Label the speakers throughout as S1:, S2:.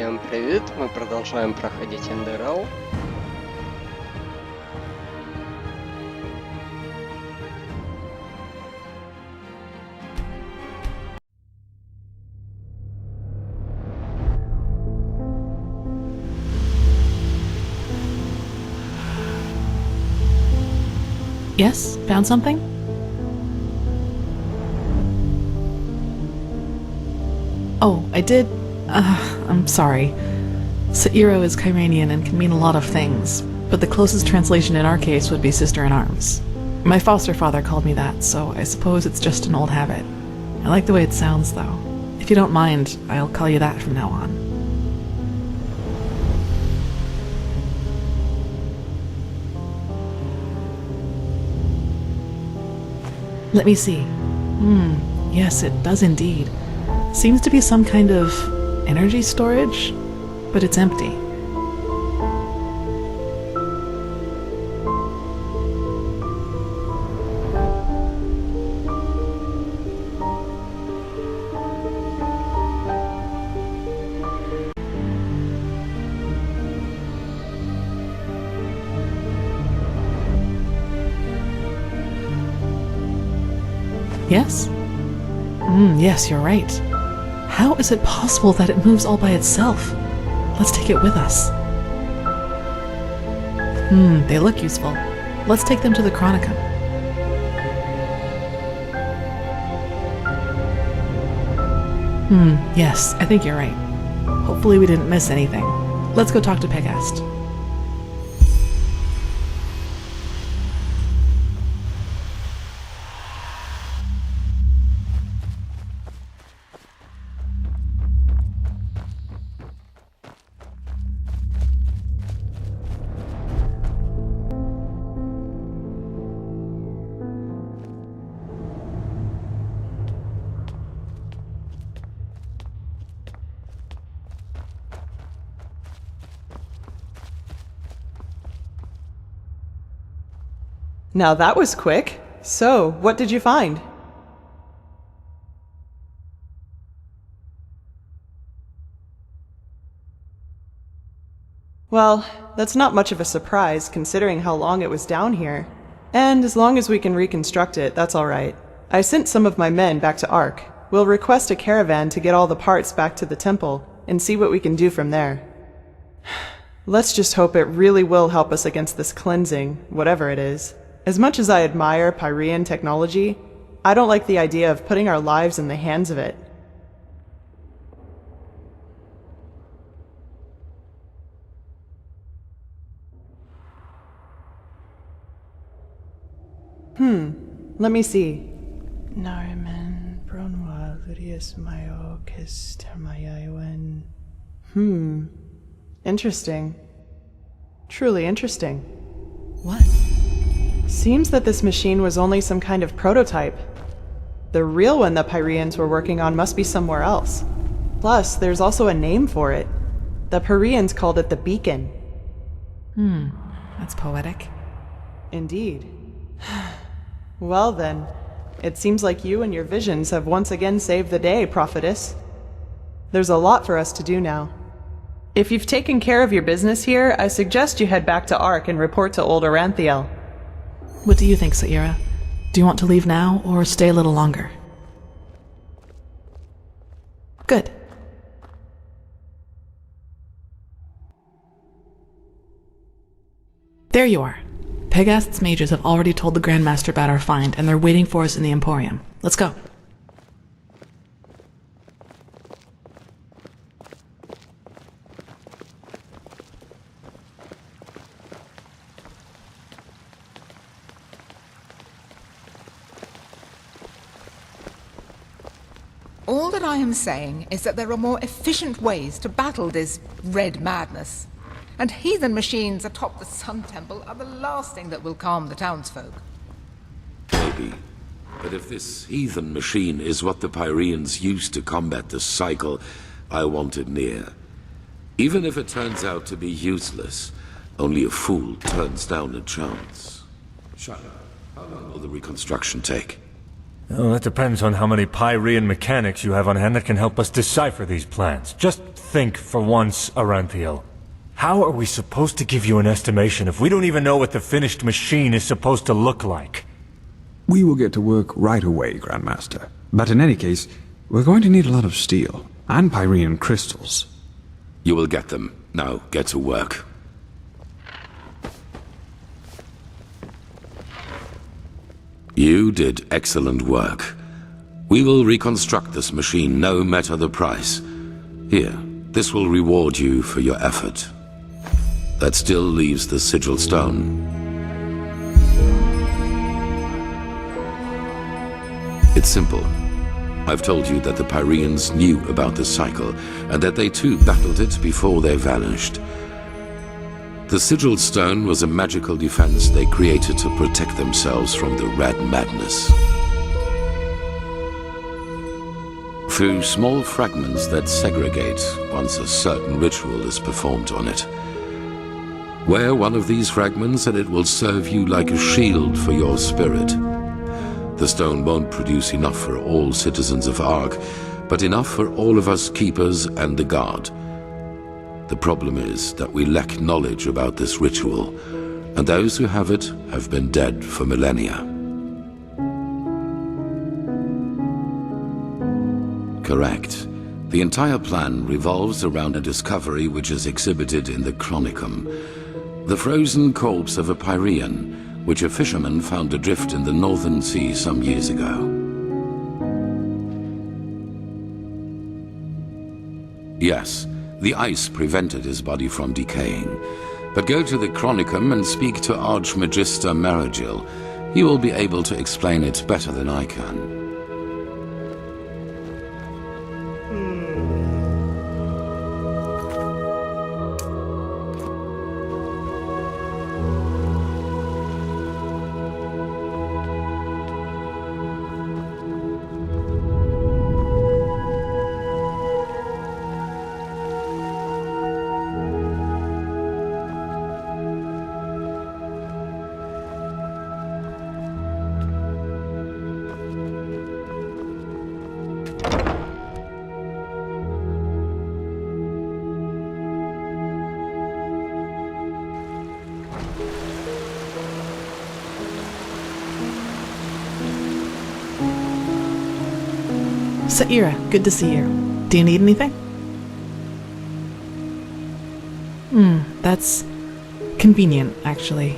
S1: Всем привет! Мы продолжаем проходить Enderal.
S2: Yes? Found something? Oh, I did... I'm sorry. Sairo is Kyranian and can mean a lot of things, but the closest translation in our case would be sister-in-arms. My foster father called me that, so I suppose it's just an old habit. I like the way it sounds, though. If you don't mind, I'll call you that from now on. Let me see. Yes, it does indeed. Seems to be some kind of energy storage, but it's empty. Yes? Yes, you're right. How is it possible that it moves all by itself? Let's take it with us. They look useful. Let's take them to the Chronicum. Yes, I think you're right. Hopefully we didn't miss anything. Let's go talk to Pegast.
S3: Now that was quick. So, what did you find? Well, that's not much of a surprise considering how long it was down here. And as long as we can reconstruct it, that's alright. I sent some of my men back to Ark. We'll request a caravan to get all the parts back to the temple and see what we can do from there. Let's just hope it really will help us against this cleansing, whatever it is. As much as I admire Pyrean technology, I don't like the idea of putting our lives in the hands of it. Let me see. Nariman Bronwa Ludius Mayo Kistamayawen. Interesting. Truly interesting.
S2: What?
S3: Seems that this machine was only some kind of prototype. The real one the Pyreans were working on must be somewhere else. Plus, there's also a name for it. The Pyreans called it the Beacon.
S2: That's poetic.
S3: Indeed. Well then, it seems like you and your visions have once again saved the day, prophetess. There's a lot for us to do now. If you've taken care of your business here, I suggest you head back to Ark and report to old Oranthiel.
S2: What do you think, Saira? Do you want to leave now, or stay a little longer? Good. There you are. Pegast's mages have already told the Grandmaster about our find, and they're waiting for us in the Emporium. Let's go.
S4: All that I am saying is that there are more efficient ways to battle this red madness. And heathen machines atop the Sun Temple are the last thing that will calm the townsfolk.
S5: Maybe. But if this heathen machine is what the Pyreans used to combat the cycle, I want it near. Even if it turns out to be useless, only a fool turns down a chance. Shut up. How long will the reconstruction take?
S6: Well, that depends on how many Pyrean mechanics you have on hand that can help us decipher these plans. Just think for once, Aranthiel. How are we supposed to give you an estimation if we don't even know what the finished machine is supposed to look like?
S7: We will get to work right away, Grandmaster. But in any case, we're going to need a lot of steel and Pyrean crystals.
S5: You will get them. Now, get to work. You did excellent work. We will reconstruct this machine, no matter the price. Here, this will reward you for your effort. That still leaves the sigil stone. It's simple. I've told you that the Pyreans knew about the cycle, and that they too battled it before they vanished. The sigil stone was a magical defense they created to protect themselves from the Red Madness. Through small fragments that segregate once a certain ritual is performed on it. Wear one of these fragments and it will serve you like a shield for your spirit. The stone won't produce enough for all citizens of Ark, but enough for all of us keepers and the guard. The problem is that we lack knowledge about this ritual, and those who have it have been dead for millennia. Correct. The entire plan revolves around a discovery which is exhibited in the Chronicum. The frozen corpse of a Pyrean, which a fisherman found adrift in the Northern Sea some years ago. Yes, the ice prevented his body from decaying. But go to the Chronicum and speak to Archmagister Maragil. He will be able to explain it better than I can.
S2: Saira, good to see you. Do you need anything? That's convenient, actually.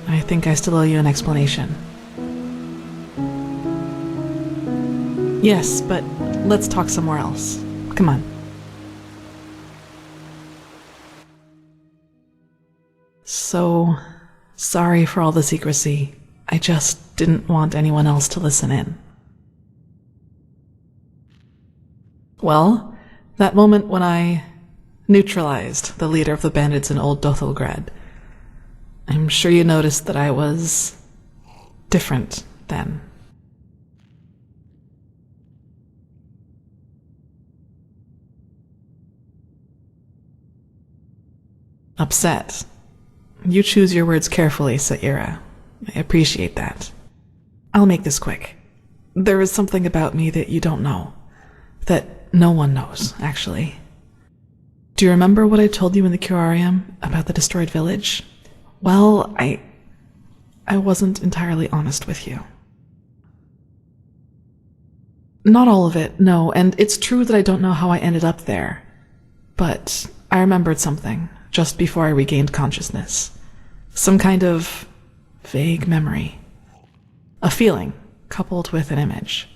S2: I think I still owe you an explanation. Yes, but let's talk somewhere else. Come on. So, sorry for all the secrecy. I just didn't want anyone else to listen in. Well, that moment when I neutralized the leader of the bandits in Old Dothelgrad. I'm sure you noticed that I was different then. Upset. You choose your words carefully, Saira. I appreciate that. I'll make this quick. There is something about me that you don't know. That no one knows, actually. Do you remember what I told you in the curarium about the destroyed village? Well, I wasn't entirely honest with you. Not all of it, no, and it's true that I don't know how I ended up there. But I remembered something just before I regained consciousness. Some kind of vague memory. A feeling coupled with an image.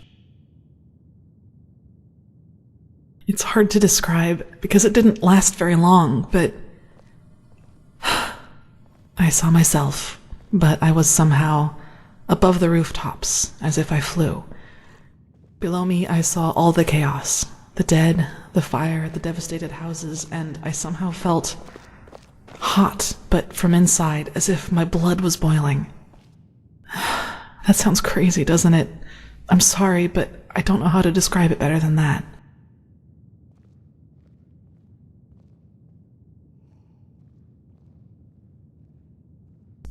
S2: It's hard to describe because it didn't last very long, but I saw myself, but I was somehow above the rooftops, as if I flew. Below me, I saw all the chaos, the dead, the fire, the devastated houses, and I somehow felt hot, but from inside, as if my blood was boiling. That sounds crazy, doesn't it? I'm sorry, but I don't know how to describe it better than that.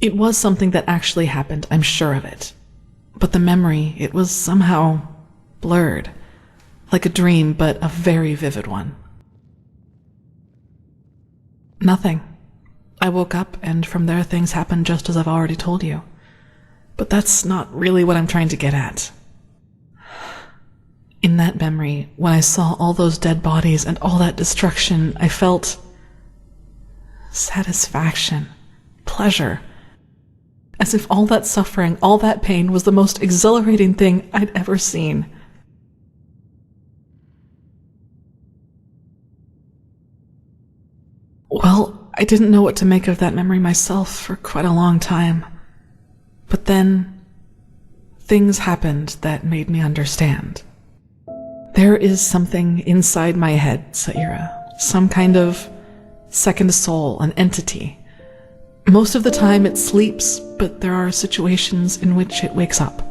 S2: It was something that actually happened, I'm sure of it. But the memory, it was somehow blurred. Like a dream, but a very vivid one. Nothing. I woke up, and from there things happened just as I've already told you. But that's not really what I'm trying to get at. In that memory, when I saw all those dead bodies and all that destruction, I felt satisfaction, pleasure. As if all that suffering, all that pain was the most exhilarating thing I'd ever seen. Well, I didn't know what to make of that memory myself for quite a long time. But then, things happened that made me understand. There is something inside my head, Saira. Some kind of second soul, an entity. Most of the time it sleeps, but there are situations in which it wakes up.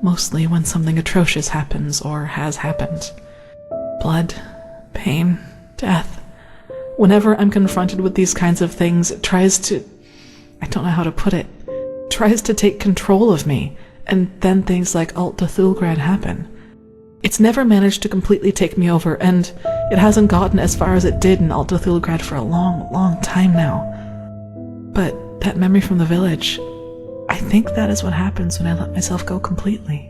S2: Mostly when something atrocious happens or has happened. Blood, pain, death. Whenever I'm confronted with these kinds of things, it tries to... I don't know how to put it. Tries to take control of me, and then things like Alt Cthulgrad happen. It's never managed to completely take me over, and it hasn't gotten as far as it did in Alt Cthulgrad for a long, long time now. But that memory from the village, I think that is what happens when I let myself go completely.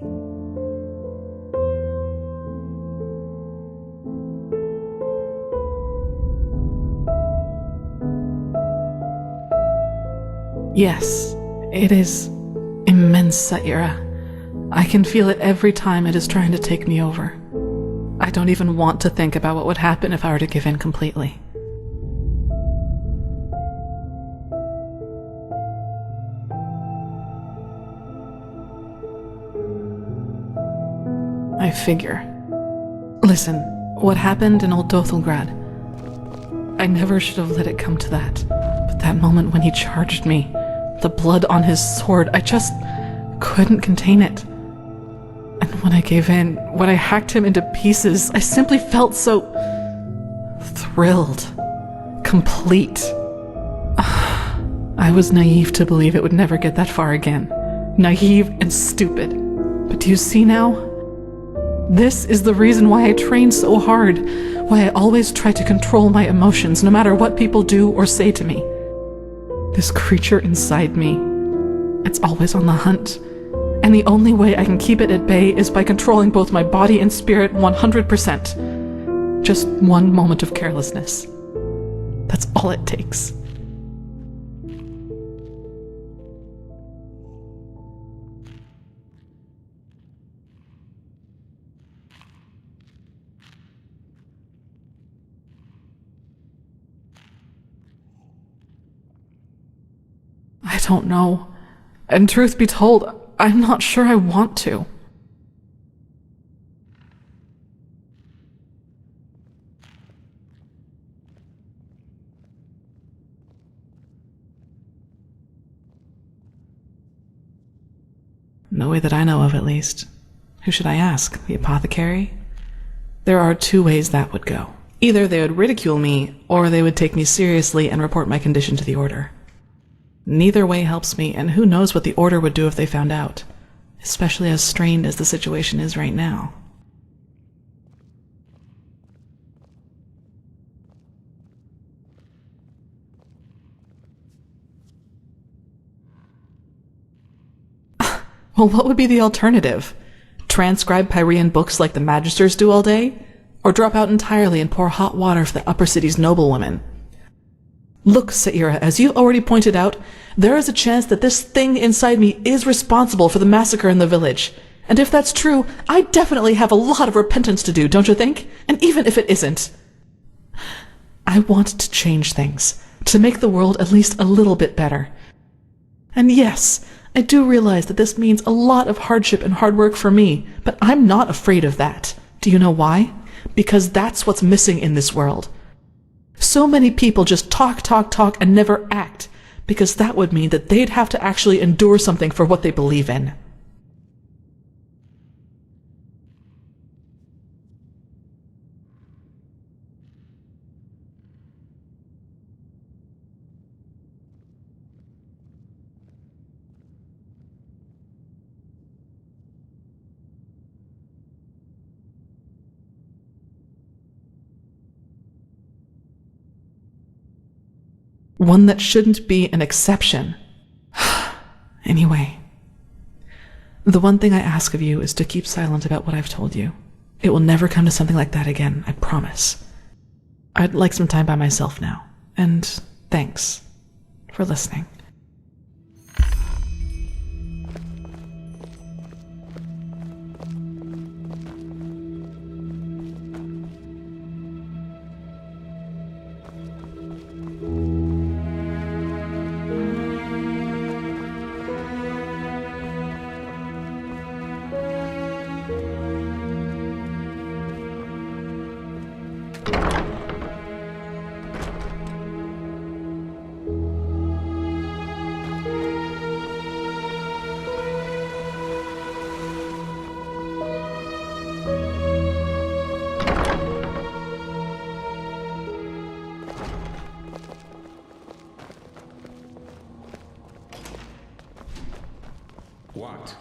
S2: Yes, it is immense, Saira. I can feel it every time it is trying to take me over. I don't even want to think about what would happen if I were to give in completely. I figure. Listen, what happened in Old Dothelgrad? I never should have let it come to that. But that moment when he charged me, the blood on his sword, I just couldn't contain it. And when I gave in, when I hacked him into pieces, I simply felt so... thrilled. Complete. I was naive to believe it would never get that far again. Naive and stupid. But do you see now? This is the reason why I train so hard, why I always try to control my emotions no matter what people do or say to me. This creature inside me, it's always on the hunt. And the only way I can keep it at bay is by controlling both my body and spirit 100%. Just one moment of carelessness. That's all it takes. I don't know. And truth be told, I'm not sure I want to. No way that I know of, at least. Who should I ask? The apothecary? There are two ways that would go. Either they would ridicule me, or they would take me seriously and report my condition to the Order. Neither way helps me, and who knows what the Order would do if they found out, especially as strained as the situation is right now. Well, what would be the alternative? Transcribe Pyrean books like the Magisters do all day? Or drop out entirely and pour hot water for the upper city's noblewomen? Look, Saira, as you already pointed out, there is a chance that this thing inside me is responsible for the massacre in the village. And if that's true, I definitely have a lot of repentance to do, don't you think? And even if it isn't, I want to change things, to make the world at least a little bit better. And yes, I do realize that this means a lot of hardship and hard work for me, but I'm not afraid of that. Do you know why? Because that's what's missing in this world. So many people just talk, and never act, because that would mean that they'd have to actually endure something for what they believe in. One that shouldn't be an exception. Anyway, the one thing I ask of you is to keep silent about what I've told you. It will never come to something like that again, I promise. I'd like some time by myself now, and thanks for listening.
S7: What?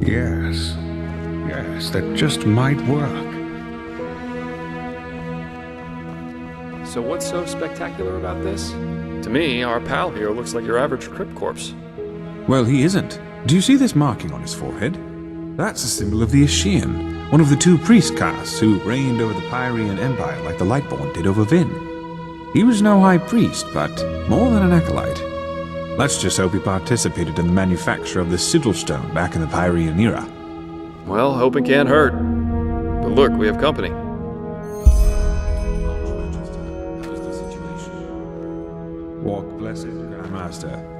S7: Yes. Yes, that just might work.
S8: So what's so spectacular about this? To me, our pal here looks like your average crypt corpse.
S7: Well, he isn't. Do you see this marking on his forehead? That's a symbol of the Ashian, one of the two priest castes who reigned over the Pyrean Empire like the Lightborn did over Vin. He was no high priest, but more than an acolyte. Let's just hope he participated in the manufacture of the sigil stone back in the Pyrean era.
S8: Well, hoping can't hurt. But look, we have company.
S7: Walk blessed, Grandmaster.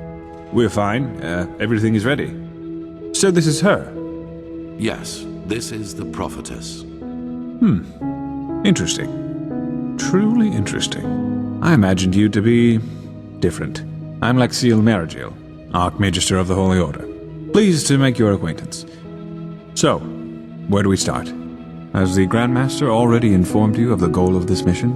S7: We're fine. Everything is ready. So this is her?
S5: Yes, this is the prophetess.
S7: Interesting. Truly interesting. I imagined you to be different. I'm Lexiel Marigil, Archmagister of the Holy Order. Pleased to make your acquaintance. So, where do we start? Has the Grandmaster already informed you of the goal of this mission?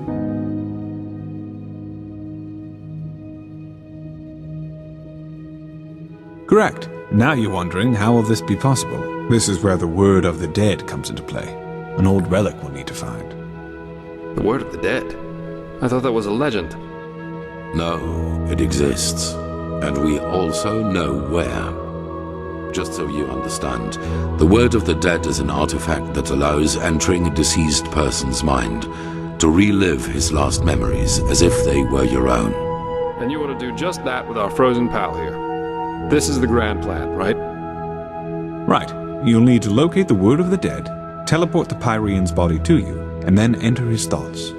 S7: Correct. Now you're wondering how will this be possible? This is where the word of the dead comes into play. An old relic we'll need to find.
S8: The word of the dead? I thought that was a legend.
S5: No, it exists. And we also know where. Just so you understand, the word of the dead is an artifact that allows entering a deceased person's mind to relive his last memories as if they were your own.
S8: And you want to do just that with our frozen pal here. This is the grand plan, right?
S7: Right. You'll need to locate the word of the dead, teleport the Pyrean's body to you, and then enter his thoughts.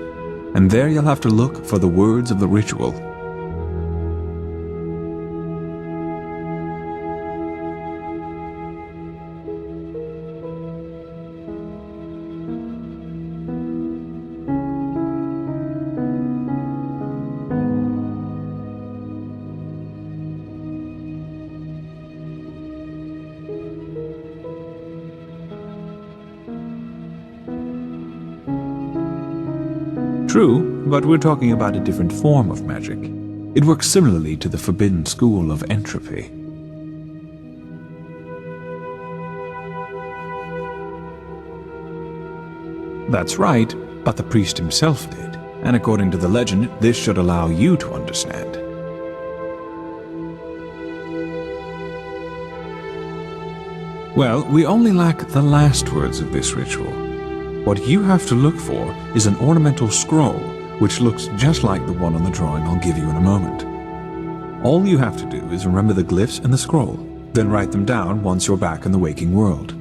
S7: And there you'll have to look for the words of the ritual. True, but we're talking about a different form of magic. It works similarly to the forbidden school of entropy. That's right, but the priest himself did, and according to the legend, this should allow you to understand. Well, we only lack the last words of this ritual. What you have to look for is an ornamental scroll, which looks just like the one on the drawing I'll give you in a moment. All you have to do is remember the glyphs in the scroll, then write them down once you're back in the waking world.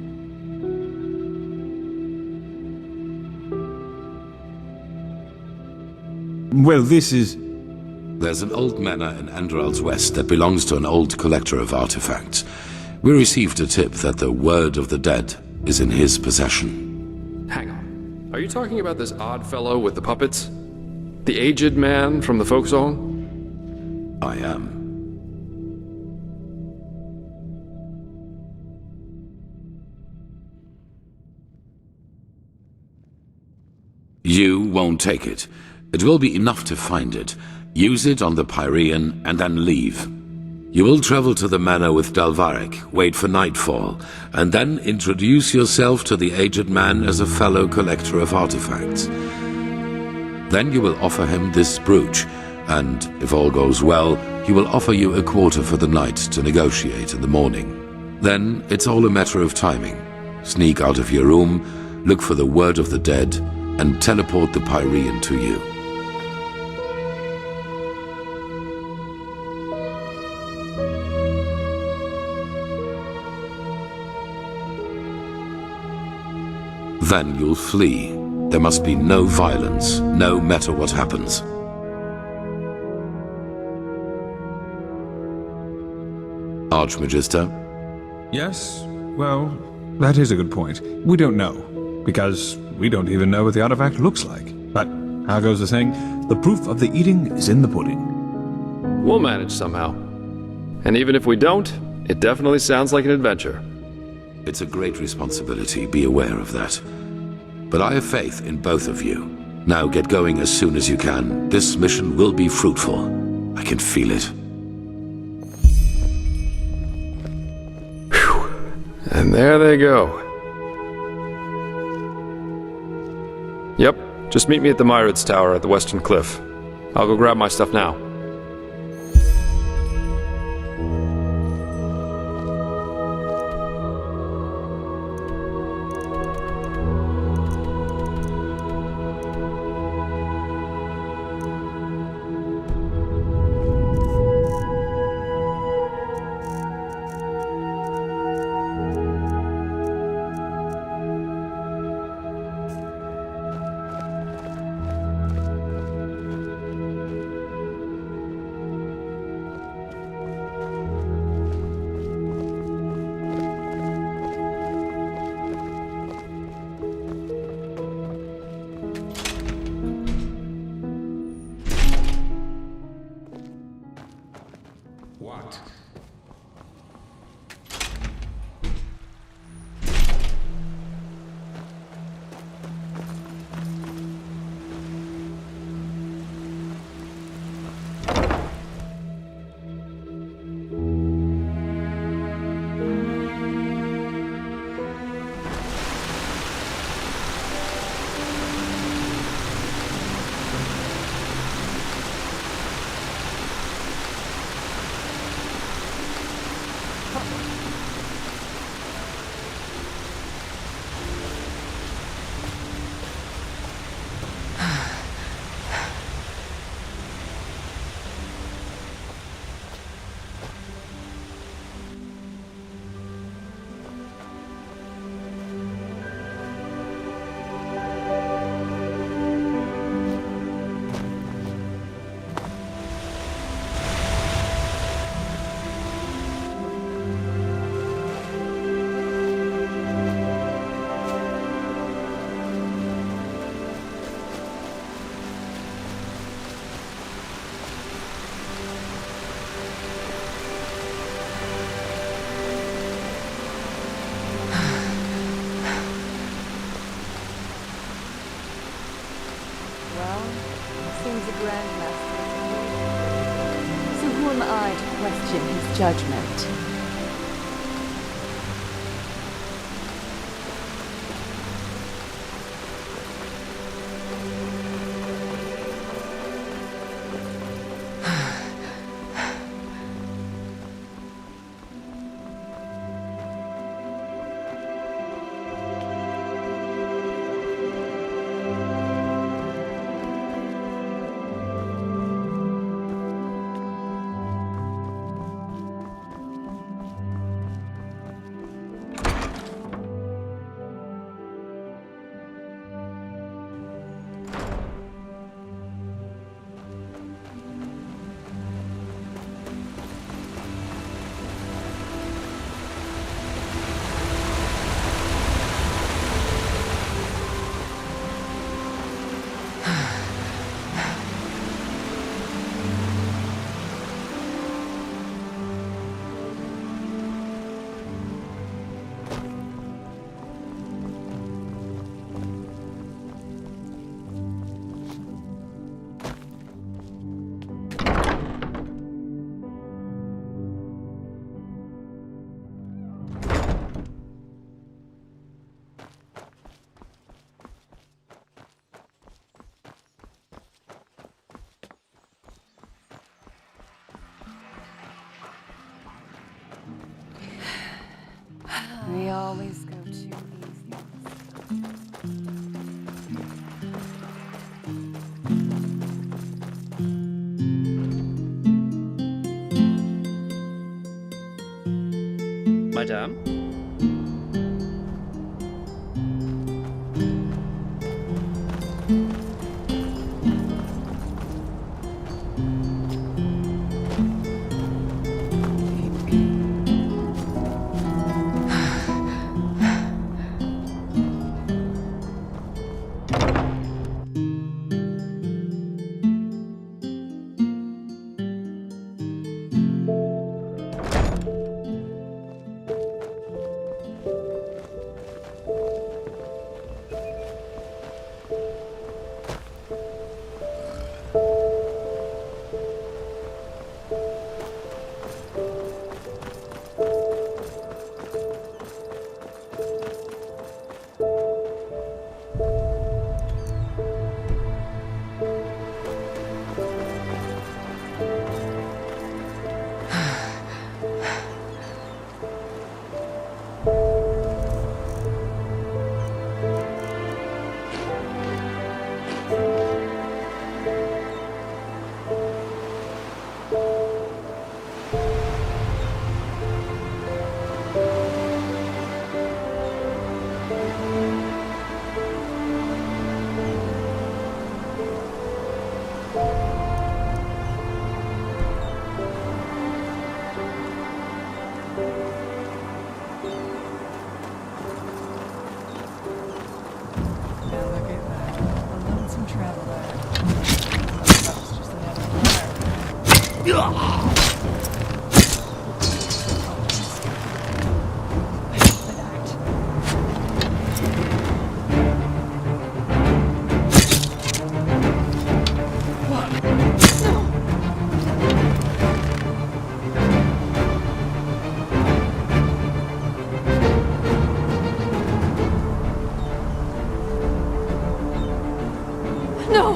S7: Well, this is...
S5: There's an old manor in Enderal's west that belongs to an old collector of artifacts. We received a tip that the word of the dead is in his possession.
S8: Hang on. Are you talking about this odd fellow with the puppets? The aged man from the folk song?
S5: I am. You won't take it. It will be enough to find it, use it on the Pyrean, and then leave. You will travel to the manor with Dalvarik, wait for nightfall, and then introduce yourself to the aged man as a fellow collector of artifacts. Then you will offer him this brooch, and if all goes well, he will offer you a quarter for the night to negotiate in the morning. Then it's all a matter of timing. Sneak out of your room, look for the word of the dead, and teleport the Pyrean to you. Then you'll flee. There must be no violence, no matter what happens. Archmagister?
S7: Yes, well, that is a good point. We don't know, because we don't even know what the artifact looks like. But, how goes the saying? The proof of the eating is in the pudding.
S8: We'll manage somehow. And even if we don't, it definitely sounds like an adventure.
S5: It's a great responsibility, be aware of that. But I have faith in both of you. Now get going as soon as you can. This mission will be fruitful. I can feel it.
S8: And there they go. Yep, just meet me at the Myrids Tower at the Western Cliff. I'll go grab my stuff now.
S7: What?
S9: Seems a grandmaster. So who am I to question his judgment? always go too easy.
S10: Madame?
S11: Now look at that. A lonesome traveler. That was just another fire.
S9: No!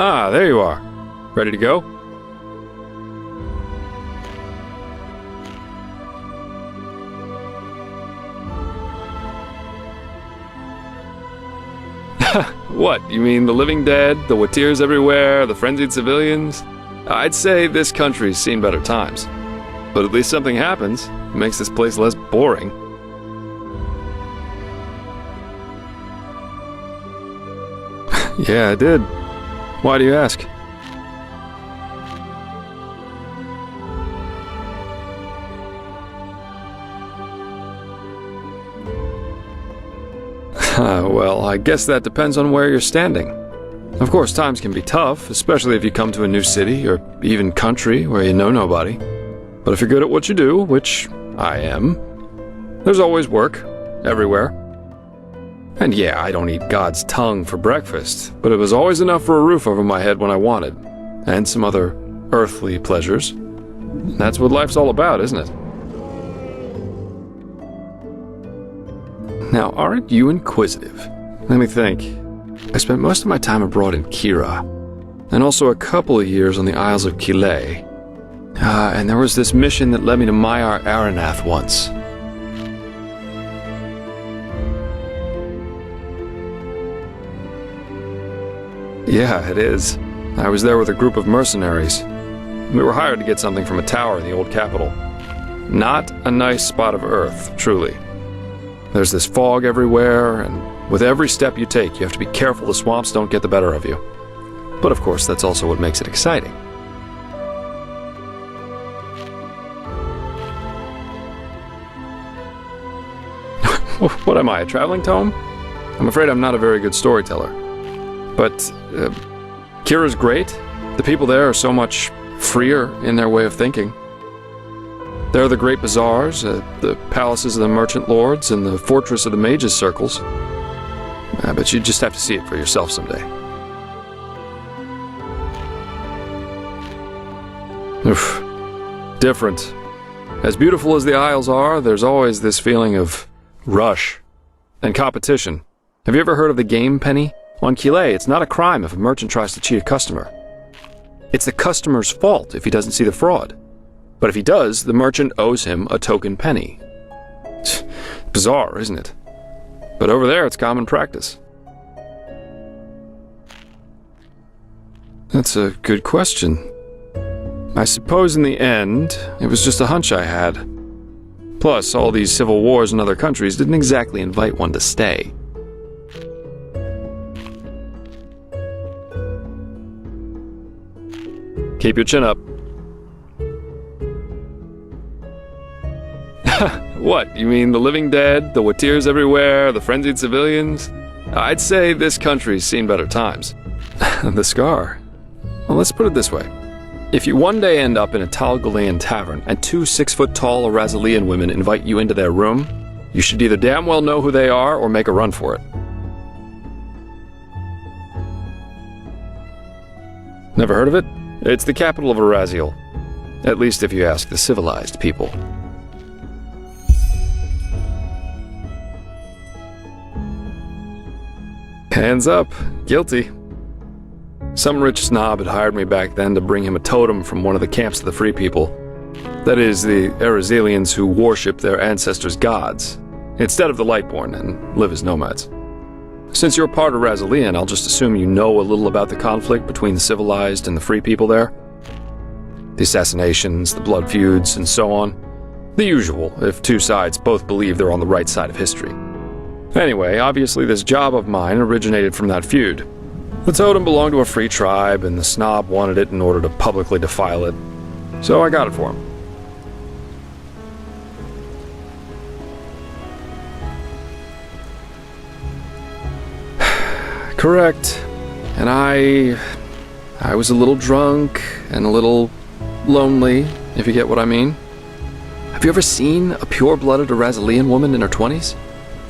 S8: Ah, there you are. Ready to go? What, you mean the living dead, the Watirs everywhere, the frenzied civilians? I'd say this country's seen better times. But at least something happens. It makes this place less boring. Yeah, I did. Why do you ask? Well, I guess that depends on where you're standing. Of course, times can be tough, especially if you come to a new city or even country where you know nobody. But if you're good at what you do, which I am, there's always work, everywhere. And yeah, I don't eat God's tongue for breakfast, but it was always enough for a roof over my head when I wanted, and some other earthly pleasures. That's what life's all about, isn't it? Now, aren't you inquisitive? Let me think. I spent most of my time abroad in Kira, and also a couple of years on the Isles of Kile. And there was this mission that led me to Maiar Aranath once. Yeah, it is. I was there with a group of mercenaries. We were hired to get something from a tower in the old capital. Not a nice spot of earth, truly. There's this fog everywhere, and with every step you take, you have to be careful the swamps don't get the better of you. But of course, that's also what makes it exciting. What am I, a traveling tome? I'm afraid I'm not a very good storyteller. But Kira's great. The people there are so much freer in their way of thinking. There are the great bazaars, the palaces of the merchant lords, and the fortress of the mages' circles. But you just have to see it for yourself someday. Oof. Different. As beautiful as the Isles are, there's always this feeling of rush and competition. Have you ever heard of the game penny? On Kile, it's not a crime if a merchant tries to cheat a customer. It's the customer's fault if he doesn't see the fraud. But if he does, the merchant owes him a token penny. Bizarre, isn't it? But over there, it's common practice. That's a good question. I suppose in the end, it was just a hunch I had. Plus, all these civil wars in other countries didn't exactly invite one to stay. Keep your chin up. What, you mean the living dead, the Watirs everywhere, the frenzied civilians? I'd say this country's seen better times. The scar. Well, let's put it this way. If you one day end up in a Tal Galean tavern and two 6-foot-tall Arazalian women invite you into their room, you should either damn well know who they are or make a run for it. Never heard of it? It's the capital of Araziel. At least if you ask the civilized people. Hands up. Guilty. Some rich snob had hired me back then to bring him a totem from one of the camps of the Free People. That is, the Arazelians who worship their ancestors' gods, instead of the Lightborn and live as nomads. Since you're part Arazelian, I'll just assume you know a little about the conflict between the civilized and the Free People there. The assassinations, the blood feuds, and so on. The usual, if two sides both believe they're on the right side of history. Anyway, obviously this job of mine originated from that feud. The totem belonged to a free tribe, and the snob wanted it in order to publicly defile it. So I got it for him. Correct. And I was a little drunk and a little lonely, if you get what I mean. Have you ever seen a pure-blooded Arazalian woman in her 20s?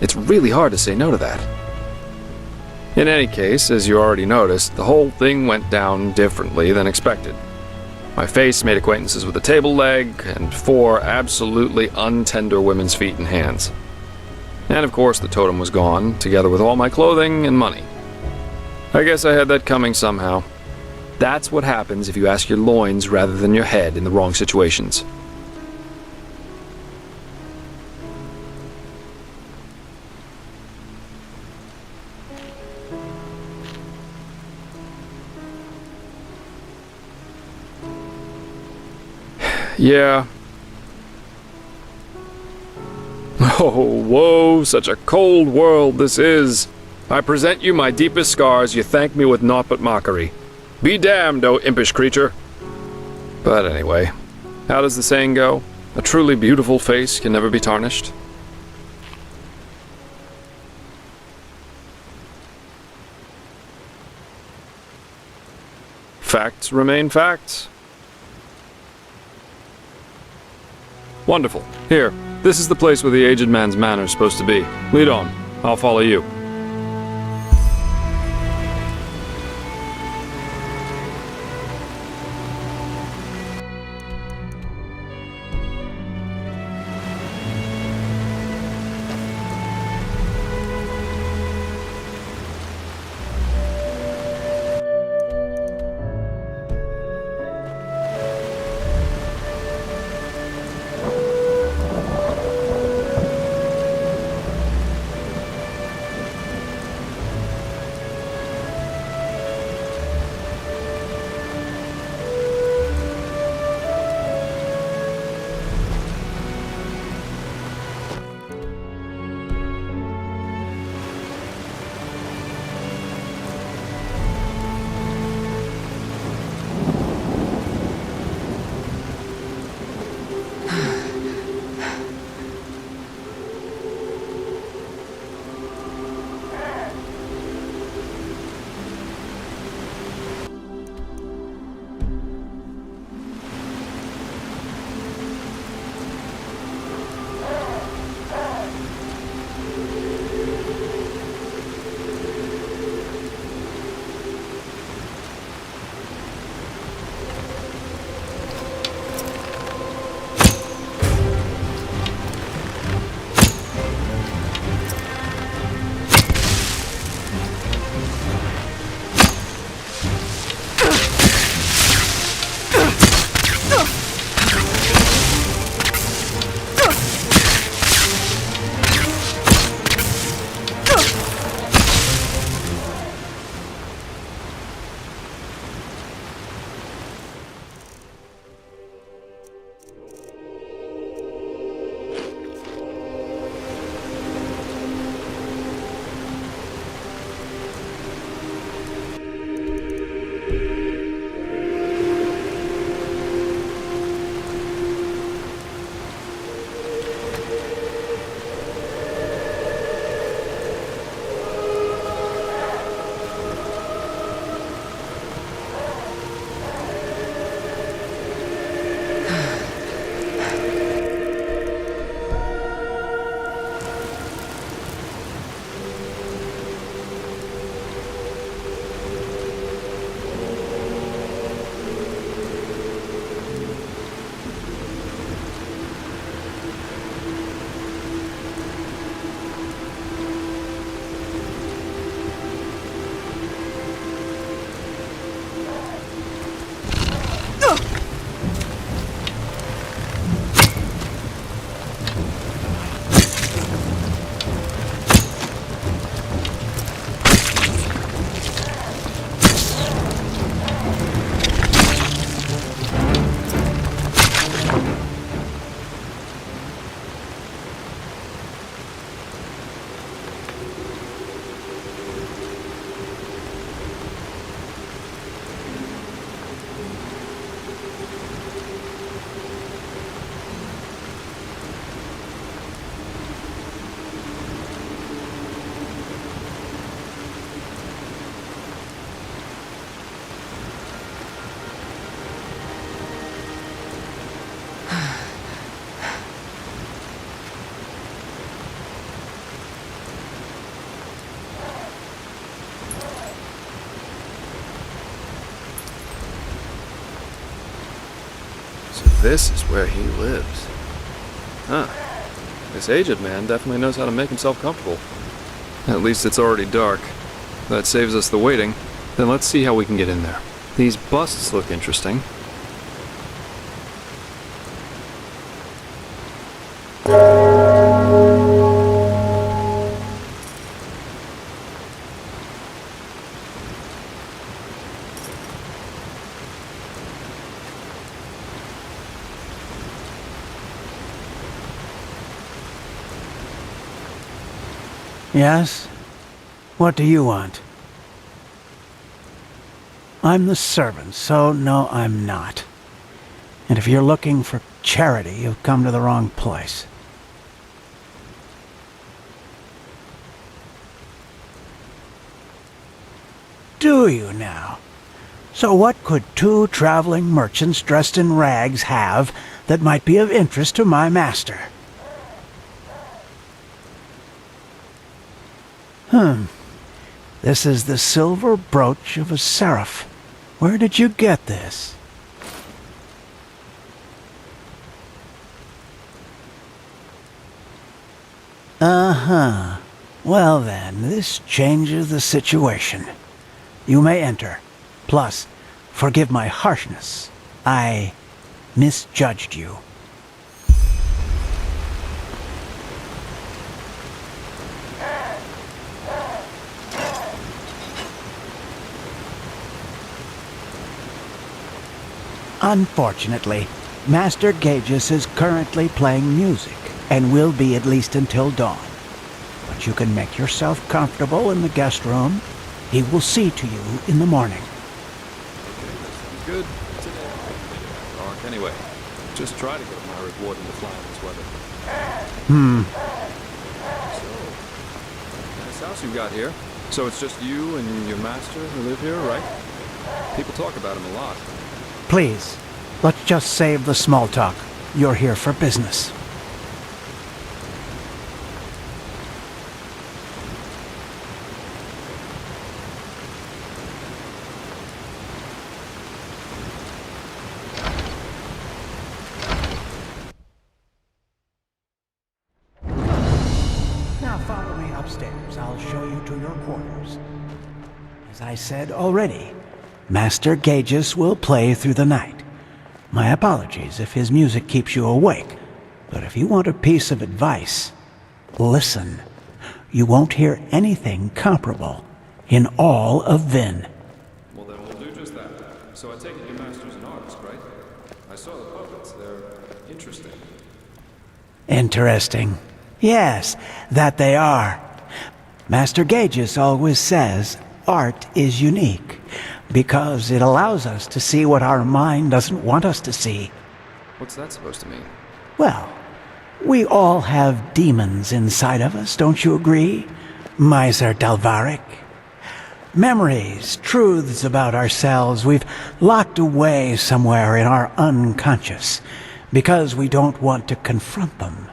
S8: It's really hard to say no to that. In any case, as you already noticed, the whole thing went down differently than expected. My face made acquaintances with a table leg and 4 absolutely untender women's feet and hands. And of course the totem was gone, together with all my clothing and money. I guess I had that coming somehow. That's what happens if you ask your loins rather than your head in the wrong situations. Yeah. Oh, whoa, such a cold world this is. I present you my deepest scars, you thank me with naught but mockery. Be damned, O impish creature. But anyway, how does the saying go? A truly beautiful face can never be tarnished. Facts remain facts. Wonderful. Here, this is the place where the aged man's manor is supposed to be. Lead on. I'll follow you. This is where he lives. Huh. This aged man definitely knows how to make himself comfortable. At least it's already dark. That saves us the waiting. Then let's see how we can get in there. These busts look interesting.
S10: Yes? What do you want? I'm the servant, so no, I'm not. And if you're looking for charity, you've come to the wrong place. Do you now? So what could two traveling merchants dressed in rags have that might be of interest to my master? This is the silver brooch of a seraph. Where did you get this? Uh-huh. Well then, this changes the situation. You may enter. Plus, forgive my harshness. I misjudged you. Unfortunately, Master Gages is currently playing music, and will be at least until dawn. But you can make yourself comfortable in the guest room. He will see to you in the morning.
S8: Okay, that sounds good. Today I made it after dark anyway. Just try to get my reward in the flying this weather. So, nice house you got here. So it's just you and your master who live here, right? People talk about him a lot.
S10: Please, let's just save the small talk. You're here for business. Now follow me upstairs. I'll show you to your quarters. As I said already, Master Gages will play through the night. My apologies if his music keeps you awake, but if you want a piece of advice, listen. You won't hear anything comparable in all of Vin.
S8: Well, then we'll do just that. So I take it your master's an artist, right? I saw the puppets. They're interesting.
S10: Interesting. Yes, that they are. Master Gages always says art is unique, because it allows us to see what our mind doesn't want us to see.
S8: What's that supposed to mean?
S10: Well, we all have demons inside of us, don't you agree, Miser Dalvaric? Memories, truths about ourselves we've locked away somewhere in our unconscious, because we don't want to confront them.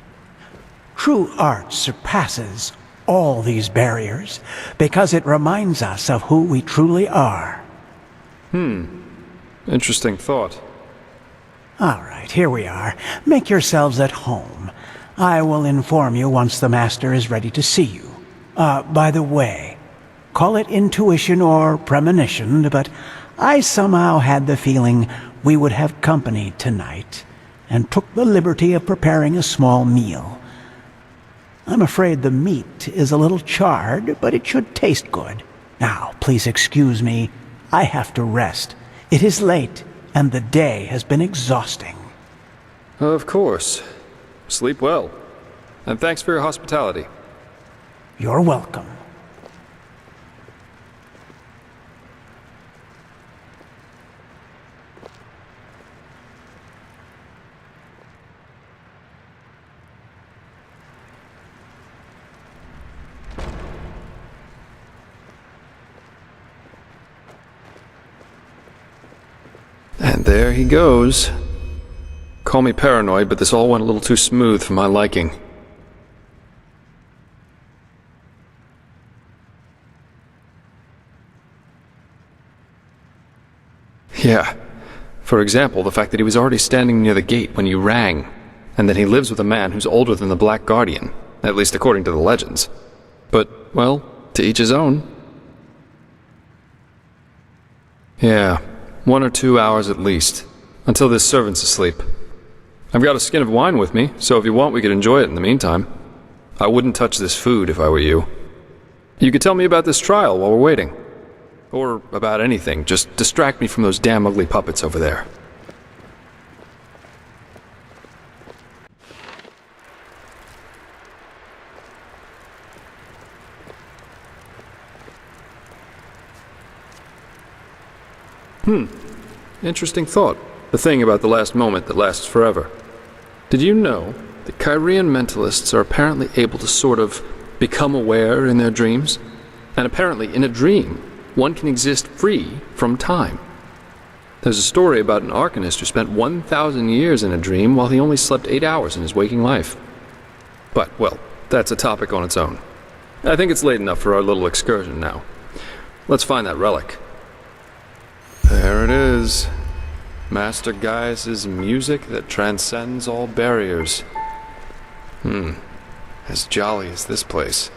S10: True art surpasses all these barriers, because it reminds us of who we truly are.
S8: Interesting thought.
S10: All right, here we are. Make yourselves at home. I will inform you once the master is ready to see you. By the way, call it intuition or premonition, but I somehow had the feeling we would have company tonight, and took the liberty of preparing a small meal. I'm afraid the meat is a little charred, but it should taste good. Now, please excuse me. I have to rest. It is late, and the day has been exhausting.
S8: Of course. Sleep well. And thanks for your hospitality.
S10: You're welcome.
S8: And there he goes. Call me paranoid, but this all went a little too smooth for my liking. Yeah. For example, the fact that he was already standing near the gate when you rang, and that he lives with a man who's older than the Black Guardian, at least according to the legends. But, well, to each his own. Yeah, 1 or 2 hours at least, until this servant's asleep. I've got a skin of wine with me, so if you want we could enjoy it in the meantime. I wouldn't touch this food if I were you. You could tell me about this trial while we're waiting. Or about anything, just distract me from those damn ugly puppets over there. Interesting thought. The thing about the last moment that lasts forever. Did you know that Kyrian mentalists are apparently able to sort of become aware in their dreams? And apparently, in a dream, one can exist free from time. There's a story about an Arcanist who spent 1,000 years in a dream while he only slept 8 hours in his waking life. But, well, that's a topic on its own. I think it's late enough for our little excursion now. Let's find that relic. There it is. Master Gaius' music that transcends all barriers. As jolly as this place.